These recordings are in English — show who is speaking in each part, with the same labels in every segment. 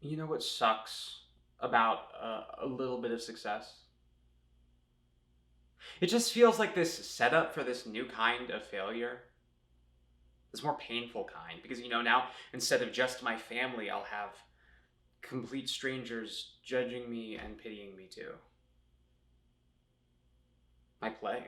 Speaker 1: You know what sucks about a little bit of success? It just feels like this setup for this new kind of failure. This more painful kind. Because, now instead of just my family, I'll have complete strangers judging me and pitying me too. My play.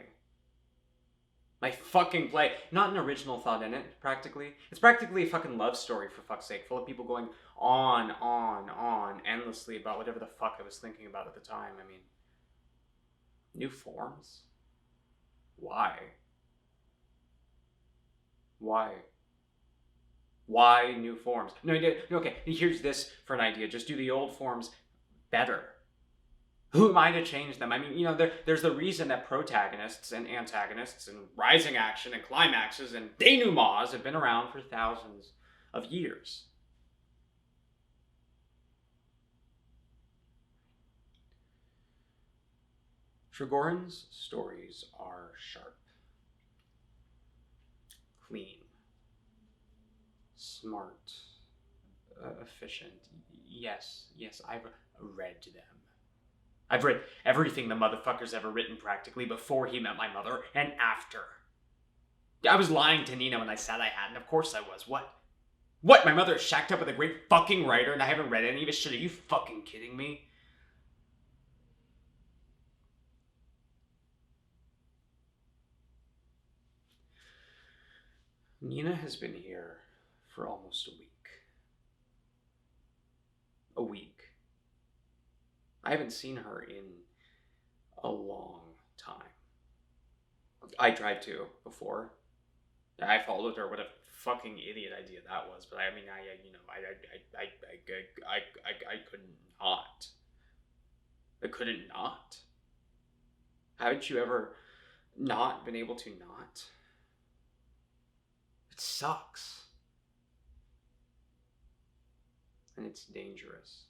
Speaker 1: My fucking play. Not an original thought in it, practically. It's practically a fucking love story, for fuck's sake, full of people going on, endlessly about whatever the fuck I was thinking about at the time. I mean, new forms? Why? Why? Why new forms? No, okay, here's this for an idea. Just do the old forms better. Who am I to change them? I mean, there's the reason that protagonists and antagonists and rising action and climaxes and denouements have been around for thousands of years. Trigorin's stories are sharp, clean, smart, efficient. Yes, I've read them. I've read everything the motherfucker's ever written practically before he met my mother and after. I was lying to Nina when I said I hadn't. Of course I was. What? What? My mother is shacked up with a great fucking writer and I haven't read any of his shit? Are you fucking kidding me? Nina has been here for almost a week. A week. I haven't seen her in a long time. I tried to before. I followed her. What a fucking idiot idea that was. But I mean, I couldn't not. I couldn't not. Haven't you ever not been able to not? It sucks. And it's dangerous.